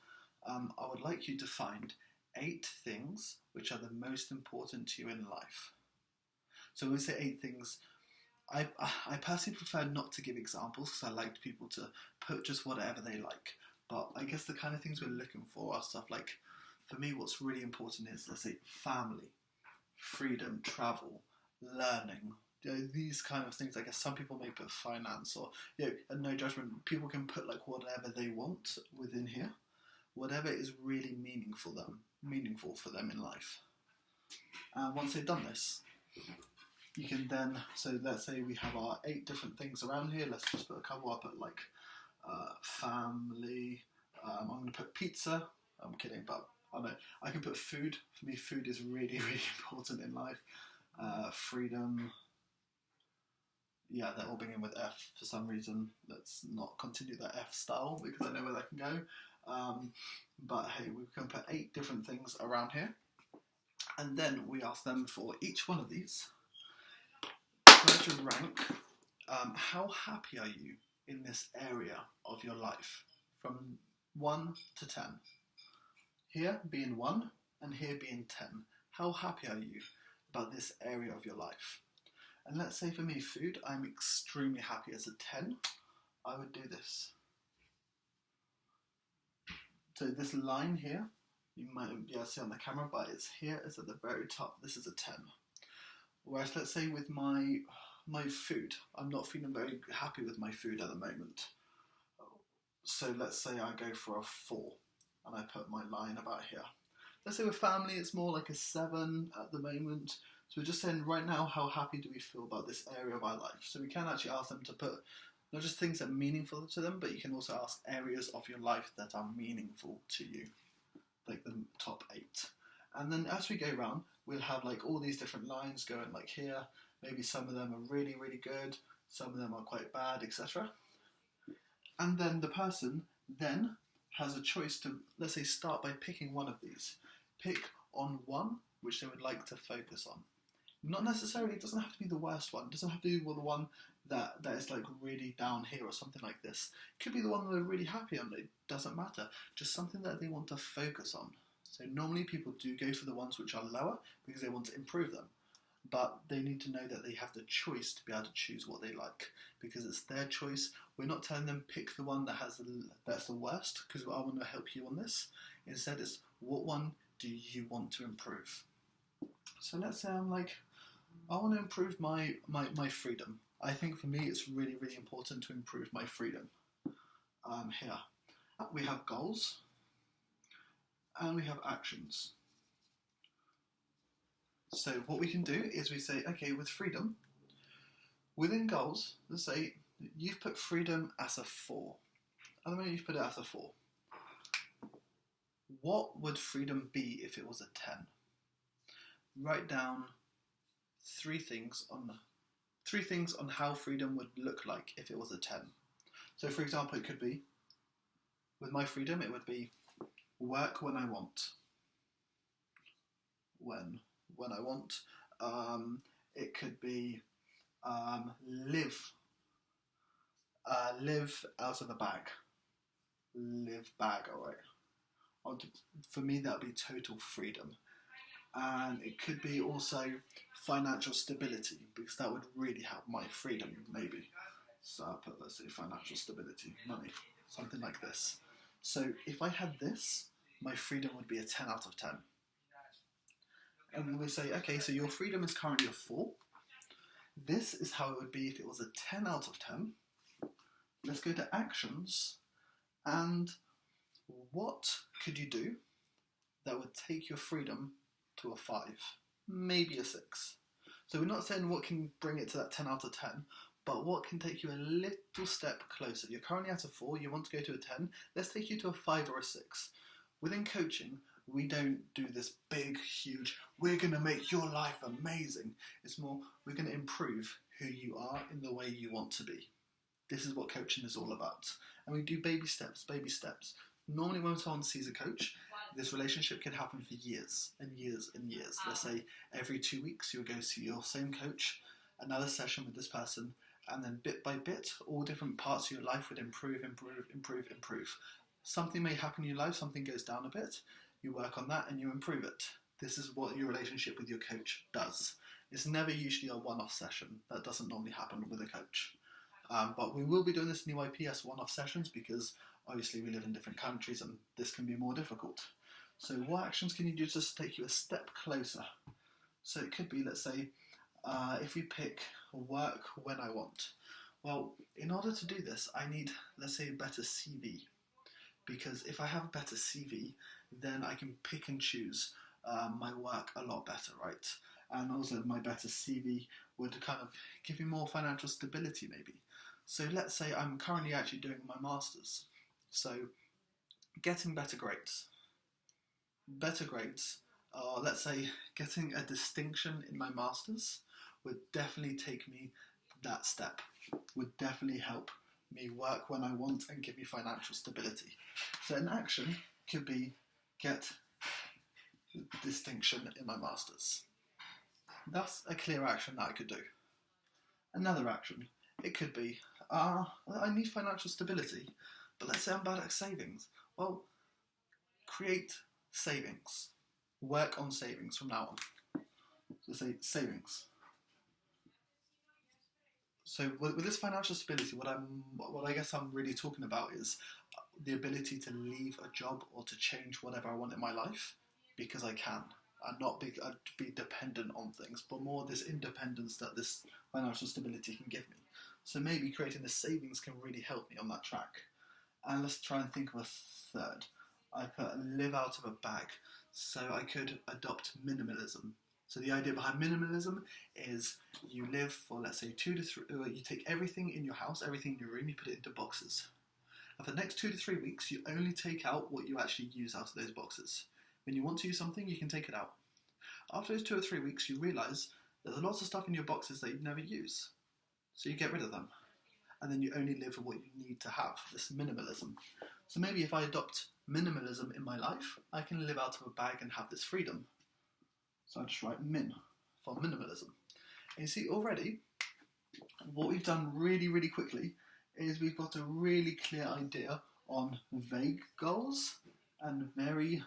I would like you to find 8 things which are the most important to you in life. So when we say 8 things, I personally prefer not to give examples, because I like people to put just whatever they like. But I guess the kind of things we're looking for are stuff like, for me, what's really important is, let's say, family, freedom, travel, learning. These kind of things. I guess some people may put finance, or and no judgment. People can put like whatever they want within here, whatever is really meaningful for them in life. And once they've done this, you can then, so let's say we have our 8 different things around here. Let's just put a couple. I'll put like family. I'm going to put pizza. I'm kidding, but I know I can put food. For me, food is really, really important in life. Freedom. Yeah, they're all beginning with F for some reason. Let's not continue that F style, because I know where that can go. But hey, we can put 8 different things around here. And then we ask them for each one of these, try to rank how happy are you in this area of your life, from 1 to 10. Here being 1 and here being 10. How happy are you about this area of your life? And let's say for me, food, I'm extremely happy. As a 10, I would do this. So this line here, you might be able to see on the camera, but it's here, it's at the very top. This is a 10. Whereas let's say with my food, I'm not feeling very happy with my food at the moment. So let's say I go for a 4, and I put my line about here. Let's say with family, it's more like a 7 at the moment. So we're just saying right now, how happy do we feel about this area of our life? So we can actually ask them to put not just things that are meaningful to them, but you can also ask areas of your life that are meaningful to you, like the top 8. And then as we go around, we'll have like all these different lines going like here. Maybe some of them are really, really good, some of them are quite bad, etc. And then the person then has a choice to, let's say, start by picking one of these. Pick on one which they would like to focus on. Not necessarily, it doesn't have to be the worst one. It doesn't have to be the one that is like really down here or something like this. It could be the one that they're really happy on. It doesn't matter. Just something that they want to focus on. So normally people do go for the ones which are lower because they want to improve them. But they need to know that they have the choice to be able to choose what they like, because it's their choice. We're not telling them pick the one that's the worst, because I want to help you on this. Instead, it's what one do you want to improve? So let's say I'm like, I want to improve my freedom. I think for me it's really, really important to improve my freedom. Here we have goals and we have actions. So what we can do is we say, okay, with freedom, within goals, let's say you've put freedom as a 4. At the moment you've put it as a 4. What would freedom be if it was a 10? Write down 3 things on how freedom would look like if it was a 10. So for example, it could be, with my freedom, it would be work when I want. When I want. It could be live out of a bag. Live bag, alright. For me, that would be total freedom. And it could be also financial stability, because that would really help my freedom, maybe. So I'll put, let's say, financial stability, money, something like this. So if I had this, my freedom would be a 10 out of 10. And we say, okay, so your freedom is currently a 4. This is how it would be if it was a 10 out of 10. Let's go to actions. And what could you do that would take your freedom to a 5? Maybe a 6. So we're not saying what can bring it to that 10 out of 10, but what can take you a little step closer. You're currently at a 4, you want to go to a 10. Let's take you to a 5 or a 6. Within coaching, we don't do this big, huge, we're going to make your life amazing. It's more, we're going to improve who you are in the way you want to be. This is what coaching is all about. And we do baby steps, baby steps. Normally when someone sees a coach, this relationship can happen for years and years and years. Let's say every 2 weeks you'll go see your same coach, another session with this person, and then bit by bit, all different parts of your life would improve. Something may happen in your life, something goes down a bit, you work on that and you improve it. This is what your relationship with your coach does. It's never usually a one-off session. That doesn't normally happen with a coach. But we will be doing this in EYP as one-off sessions because obviously we live in different countries and this can be more difficult. So what actions can you do just to take you a step closer? So it could be, let's say, if we pick work when I want. Well, in order to do this, I need, let's say, a better CV. Because if I have a better CV, then I can pick and choose my work a lot better, right? And also my better CV would kind of give me more financial stability maybe. So let's say I'm currently actually doing my masters. So getting better grades. Better grades, or let's say getting a distinction in my masters would definitely take me that step. Would definitely help me work when I want and give me financial stability. So an action could be get distinction in my masters. That's a clear action that I could do. Another action, it could be, I need financial stability, but let's say I'm bad at savings. Well, create savings. Work on savings from now on. So say savings. So with this financial stability, what I guess I'm really talking about is the ability to leave a job or to change whatever I want in my life because I can, and not be dependent on things, but more this independence that this financial stability can give me. So maybe creating the savings can really help me on that track. And let's try and think of a third. I put live out of a bag, so I could adopt minimalism. So the idea behind minimalism is you live for, let's say, 2 to 3, you take everything in your house, everything in your room, you put it into boxes. And for the next 2 to 3 weeks, you only take out what you actually use out of those boxes. When you want to use something, you can take it out. After those 2 or 3 weeks, you realise there's lots of stuff in your boxes that you never use. So you get rid of them. And then you only live for what you need to have, this minimalism. So maybe if I adopt minimalism in my life, I can live out of a bag and have this freedom. So I just write min for minimalism. You see, already, what we've done really, really quickly is we've got a really clear idea on vague goals and very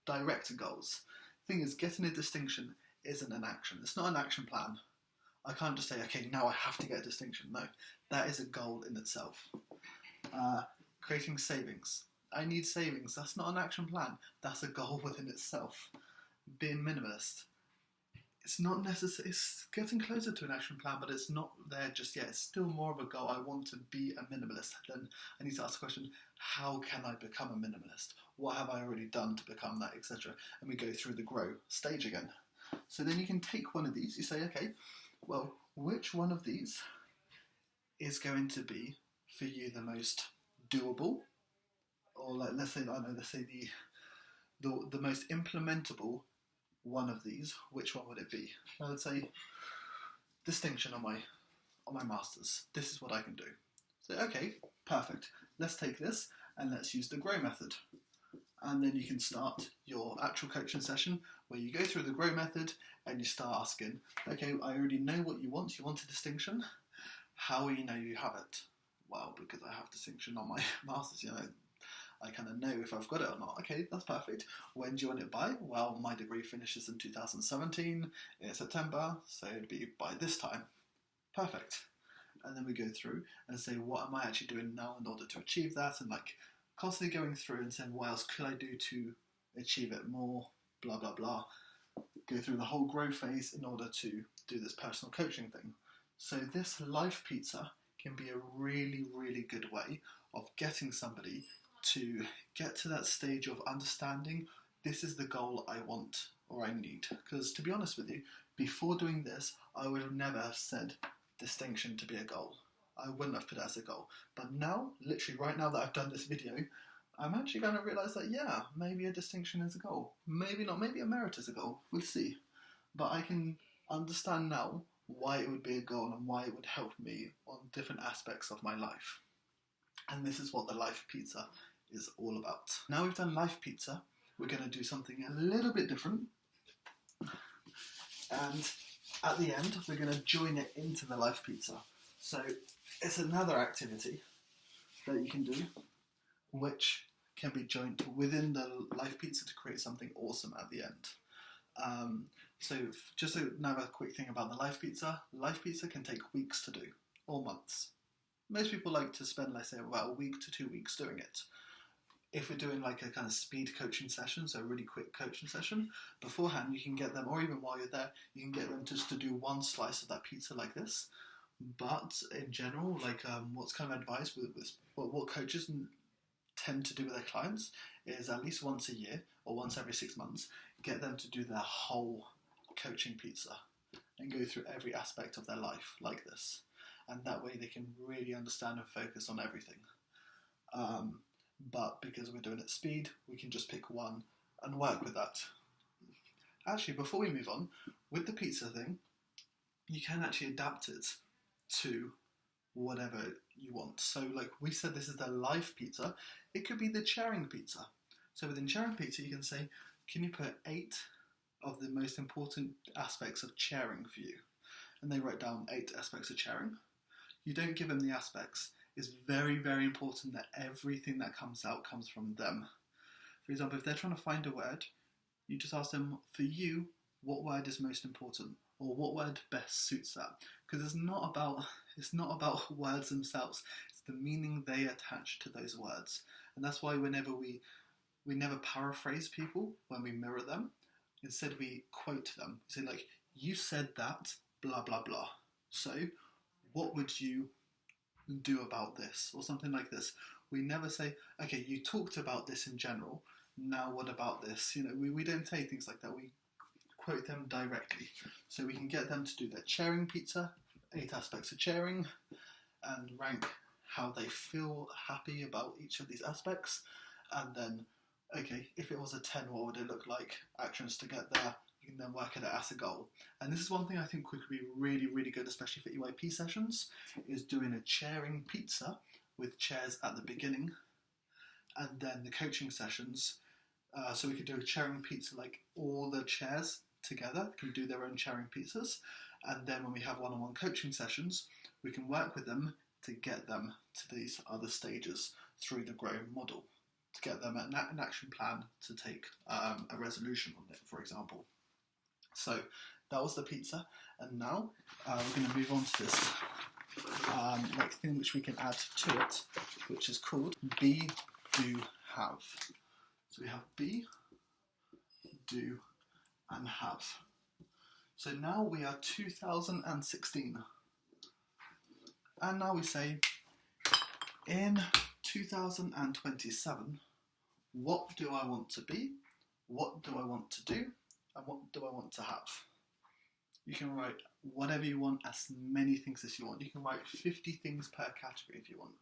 direct goals. The thing is, getting a distinction isn't an action. It's not an action plan. I can't just say, okay, now I have to get a distinction. No, that is a goal in itself. Creating savings. I need savings. That's not an action plan. That's a goal within itself. Being minimalist. It's not necessary. It's getting closer to an action plan, but it's not there just yet. It's still more of a goal. I want to be a minimalist. Then I need to ask the question, how can I become a minimalist? What have I already done to become that, etc.? And we go through the grow stage again. So then you can take one of these. You say, okay, well, which one of these is going to be for you the most doable? Or like, let's say the most implementable one of these, which one would it be? I would say distinction on my masters. This is what I can do. So okay, perfect. Let's take this and let's use the grow method. And then you can start your actual coaching session where you go through the grow method and you start asking, okay, I already know what you want. You want a distinction. How will you know you have it? Well, because I have distinction on my masters, I kind of know if I've got it or not. Okay, that's perfect. When do you want it by? Well, my degree finishes in 2017 in September, so it'd be by this time. Perfect. And then we go through and say, what am I actually doing now in order to achieve that? And like constantly going through and saying, what else could I do to achieve it more? Blah, blah, blah. Go through the whole grow phase in order to do this personal coaching thing. So this life pizza can be a really, really good way of getting somebody to get to that stage of understanding this is the goal I want or I need. Because to be honest with you, before doing this, I would have never have said distinction to be a goal. I wouldn't have put it as a goal. But now, literally right now that I've done this video, I'm actually going to realise that, yeah, maybe a distinction is a goal. Maybe not, maybe a merit is a goal. We'll see. But I can understand now why it would be a goal and why it would help me on different aspects of my life. And this is what the life pizza is all about. Now we've done life pizza, we're going to do something a little bit different. And at the end, we're going to join it into the life pizza. So it's another activity that you can do, which can be joined within the life pizza to create something awesome at the end. So just another quick thing about the life pizza. Life pizza can take weeks to do, or months. Most people like to spend, let's say, about a week to 2 weeks doing it. If we're doing like a kind of speed coaching session, so a really quick coaching session, beforehand you can get them, or even while you're there, you can get them just to do one slice of that pizza like this. But in general, like what's kind of advised with what coaches tend to do with their clients is at least once a year or once every 6 months, get them to do their whole coaching pizza and go through every aspect of their life like this. And that way they can really understand and focus on everything. But because we're doing it at speed, we can just pick one and work with that. Actually, before we move on, with the pizza thing, you can actually adapt it to whatever you want. So like we said, this is the life pizza. It could be the sharing pizza. So within sharing pizza, you can say, can you put 8 of the most important aspects of sharing for you? And they write down 8 aspects of sharing. You don't give them the aspects. It's very, very important that everything that comes out comes from them. For example, if they're trying to find a word, you just ask them, for you, what word is most important? Or what word best suits that? Because it's not about words themselves. It's the meaning they attach to those words. And that's why whenever we never paraphrase people when we mirror them. Instead, we quote them. We say like, you said that, blah, blah, blah. So, what would you do about this? Or something like this. We never say, okay, you talked about this in general. Now what about this? We don't say things like that. We quote them directly. So we can get them to do their sharing pizza, 8 aspects of sharing, and rank how they feel happy about each of these aspects. And then, okay, if it was a 10, what would it look like? Actions to get there. You can then work at it as a goal. And this is one thing I think could be really, really good, especially for EYP sessions, is doing a chairing pizza with chairs at the beginning, and then the coaching sessions. So we could do a chairing pizza, like all the chairs together can do their own chairing pizzas, And then when we have one-on-one coaching sessions, we can work with them to get them to these other stages through the GROW model, to get them an action plan to take a resolution on it, for example. So that was the pizza, and now we're going to move on to this next thing which we can add to it, which is called be, do, have. So we have be, do, and have. So now we are 2016, and now we say, in 2027, what do I want to be, what do I want to do, and what do I want to have? You can write whatever you want, as many things as you want. You can write 50 things per category if you want.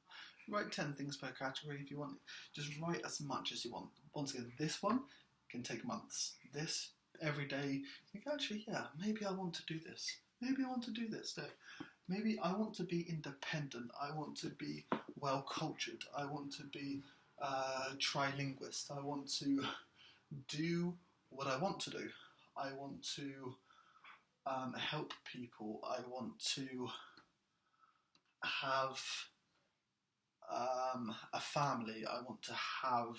Write 10 things per category if you want. Just write as much as you want. Once again, this one can take months. This, every day, you think, actually, yeah, maybe I want to do this. Maybe I want to do this. Maybe I want to be independent. I want to be well-cultured. I want to be trilinguist. I want to do what I want to do. I want to help people. I want to have a family. I want to have,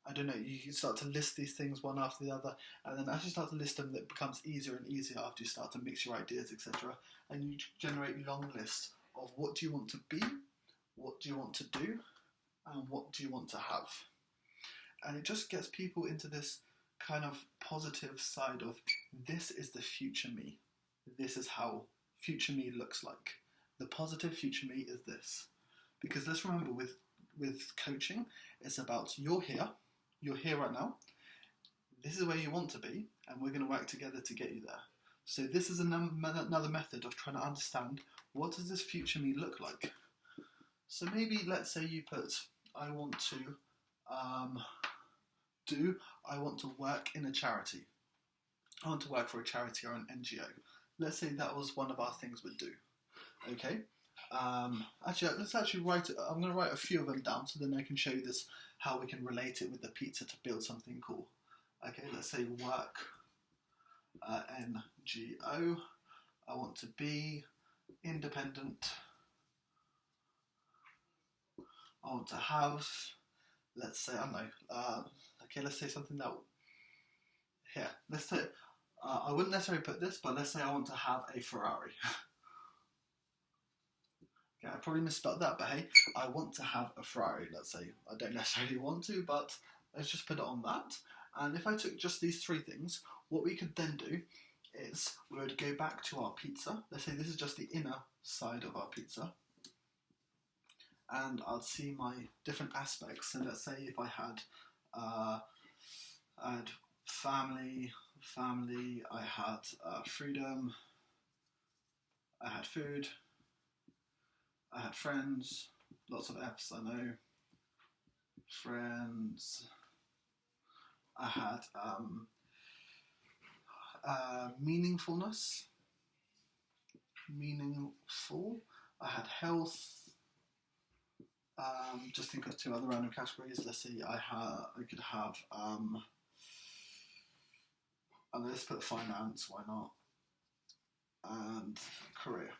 I don't know, you start to list these things one after the other, and then as you start to list them, it becomes easier and easier after you start to mix your ideas, etc. And you generate long lists of what do you want to be, what do you want to do, and what do you want to have. And it just gets people into this kind of positive side of, this is the future me. This is how future me looks like. The positive future me is this. Because let's remember, with coaching, it's about you're here right now, this is where you want to be, and we're going to work together to get you there. So this is another method of trying to understand, what does this future me look like? So maybe let's say you put, I want to I want to work in a charity. I want to work for a charity or an NGO. Let's say that was one of our things we'd do. Okay. Let's actually write it. I'm going to write a few of them down, so then I can show you this, how we can relate it with the pizza to build something cool. Okay, let's say work, NGO. I want to be independent. I want to have, let's say, I don't know, okay, let's say something that, here, let's say, I wouldn't necessarily put this, but let's say I want to have a Ferrari. Okay, I probably misspelled that, but hey, I want to have a Ferrari, let's say. I don't necessarily want to, but let's just put it on that. And if I took just these three things, what we could then do is we would go back to our pizza. Let's say this is just the inner side of our pizza. And I'll see my different aspects. So let's say if I had family, I had freedom, I had food, I had friends, lots of F's, I know, friends, I had meaningfulness, meaningful, I had health. Just think of two other random categories. Let's see, I could have, and let's put finance, why not, and career.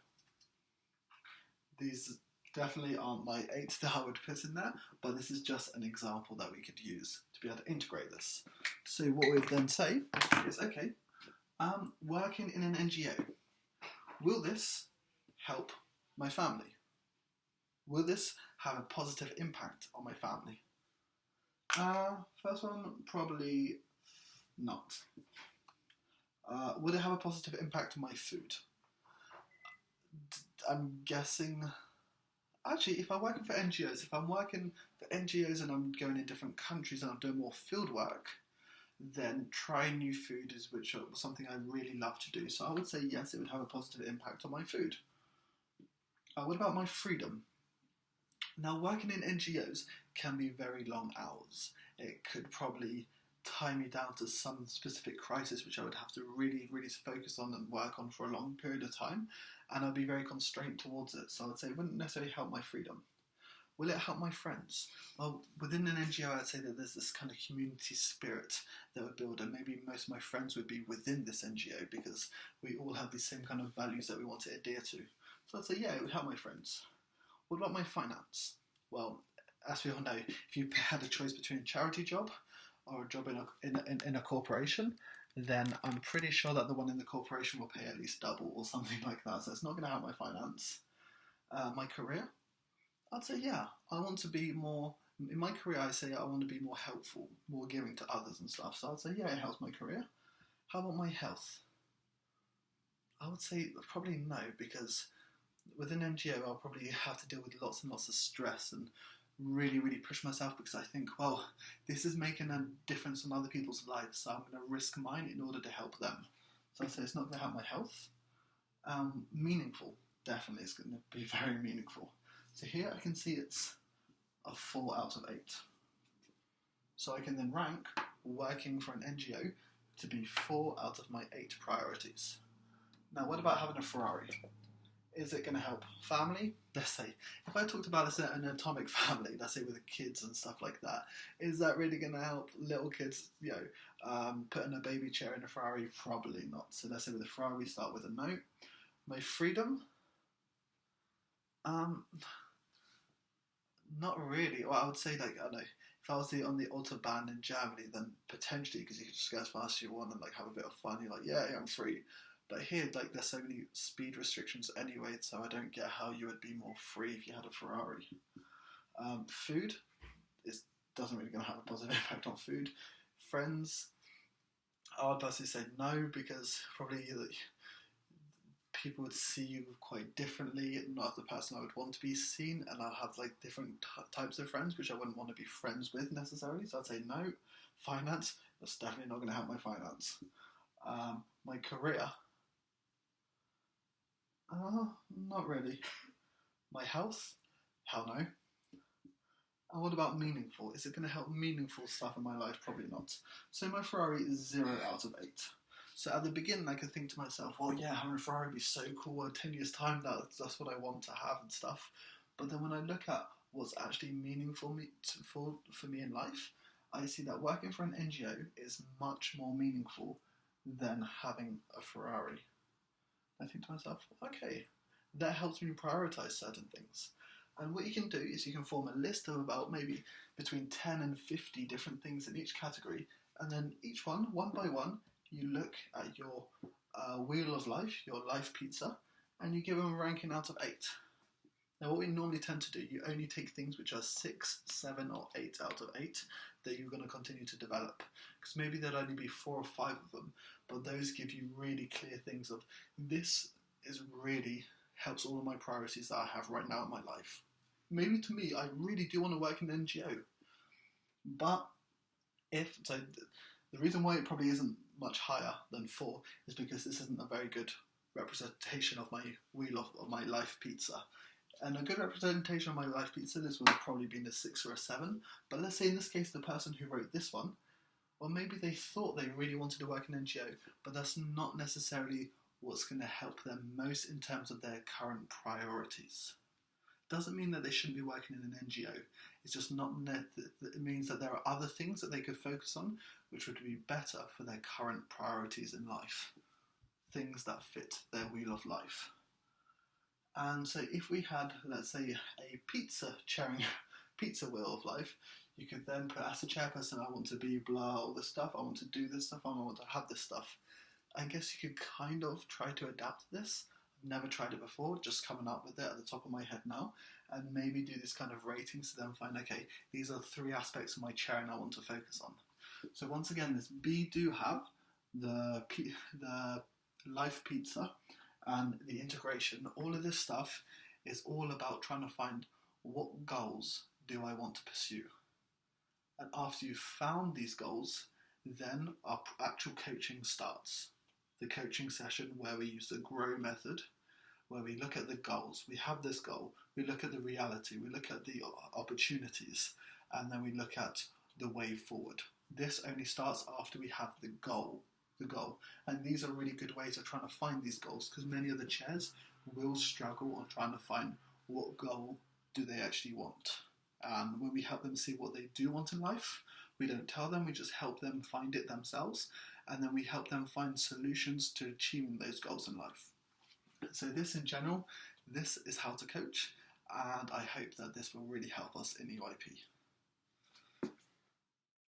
These definitely aren't my 8 that I would put in there, but this is just an example that we could use to be able to integrate this. So what we'd then say is, okay, working in an NGO, will this help my family? Will this have a positive impact on my family? First one, probably not. Would it have a positive impact on my food? I'm guessing, actually, if I'm working for NGOs, and I'm going in different countries and I'm doing more field work, then trying new food is something I really love to do. So I would say yes, it would have a positive impact on my food. What about my freedom? Now, working in NGOs can be very long hours. It could probably tie me down to some specific crisis which I would have to really, really focus on and work on for a long period of time, and I'd be very constrained towards it. So I would say it wouldn't necessarily help my freedom. Will it help my friends? Well, within an NGO, I'd say that there's this kind of community spirit that would build, and maybe most of my friends would be within this NGO because we all have these same kind of values that we want to adhere to. So I'd say, yeah, it would help my friends. What about my finance? Well, as we all know, if you had a choice between a charity job or a job in a corporation, then I'm pretty sure that the one in the corporation will pay at least double or something like that. So it's not going to help my finance. My career? I'd say, yeah, I want to be more, in my career I say I want to be more helpful, more giving to others and stuff. So I'd say, yeah, it helps my career. How about my health? I would say probably no, because within NGO I'll probably have to deal with lots and lots of stress and really, really push myself because I think, well, this is making a difference in other people's lives, so I'm going to risk mine in order to help them. So I'd say it's not going to help my health. Meaningful, definitely is going to be very meaningful. So here I can see it's a 4 out of 8. So I can then rank working for an NGO to be 4 out of my 8 priorities. Now, what about having a Ferrari? Is it going to help family? Let's say, if I talked about an atomic family, let's say with the kids and stuff like that, is that really going to help little kids, putting a baby chair in a Ferrari? Probably not. So let's say with a Ferrari, we start with a no. My freedom? Not really. Well, I would say, I don't know, if I was on the Autobahn in Germany, then potentially, because you could just go as fast as you want and have a bit of fun, you're like, yeah, I'm free. But here, there's so many speed restrictions anyway, so I don't get how you would be more free if you had a Ferrari. Food doesn't really going to have a positive impact on food. Friends, I would personally say no, because probably people would see you quite differently, not the person I would want to be seen, and I'll have different types of friends which I wouldn't want to be friends with necessarily, so I'd say no. Finance, that's definitely not going to help my finance. My career, not really. My health, hell no. And what about meaningful? Is it going to help meaningful stuff in my life? Probably not. So my Ferrari is 0 out of 8. So at the beginning, I could think to myself, well, yeah, having a Ferrari would be so cool. In 10 years' time, that's what I want to have and stuff. But then when I look at what's actually meaningful for me in life, I see that working for an NGO is much more meaningful than having a Ferrari. I think to myself, okay, that helps me prioritize certain things. And what you can do is you can form a list of about maybe between 10 and 50 different things in each category, and then each one by one, you look at your wheel of life, your life pizza, and you give them a ranking out of 8. Now what we normally tend to do, you only take things which are 6, 7 or 8 out of 8 that you're going to continue to develop. Because maybe there'll only be 4 or 5 of them, but those give you really clear things of, this is really helps all of my priorities that I have right now in my life. Maybe to me, I really do want to work in an NGO. But the reason why it probably isn't much higher than 4 is because this isn't a very good representation of my wheel of my life pizza. And a good representation of my life pizza, this would have probably been a 6 or a 7. But let's say in this case, the person who wrote this one, well, maybe they thought they really wanted to work in an NGO, but that's not necessarily what's going to help them most in terms of their current priorities. Doesn't mean that they shouldn't be working in an NGO. It's just not it means that there are other things that they could focus on which would be better for their current priorities in life. Things that fit their wheel of life. And so if we had, let's say, a pizza wheel of life, you could then put as a chairperson, I want to be blah, all this stuff, I want to do this stuff, I want to have this stuff. I guess you could kind of try to adapt this. I've never tried it before, just coming up with it at the top of my head now, and maybe do this kind of ratings to then find, okay, these are 3 aspects of my chair and I want to focus on. So once again, this B do have the life pizza and the integration. All of this stuff is all about trying to find what goals do I want to pursue. And after you've found these goals, then our actual coaching starts. The coaching session where we use the GROW method, where we look at the goals. We have this goal, we look at the reality, we look at the opportunities, and then we look at the way forward. This only starts after we have the goal. And these are really good ways of trying to find these goals, because many of the chairs will struggle on trying to find what goal do they actually want? And when we help them see what they do want in life, we don't tell them, we just help them find it themselves, and then we help them find solutions to achieving those goals in life. So this in general, this is how to coach, and I hope that this will really help us in EYP.